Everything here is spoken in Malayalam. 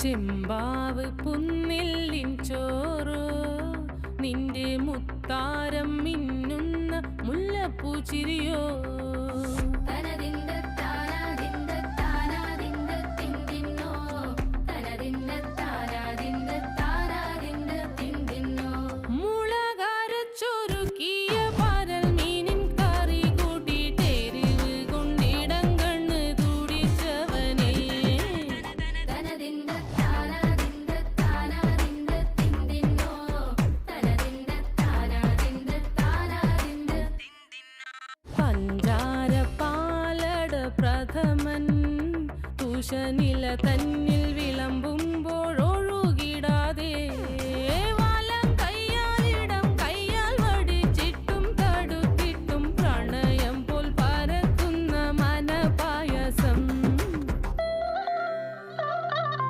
ചെമ്പാവ് പുന്നെല്ലിൻ ചോറോ നിന്റെ മുത്താരം മിന്നുന്ന മുല്ലപ്പൂച്ചിരിയോ പഞ്ചാര പാലട പ്രഥമൻ തുഷനില തൻ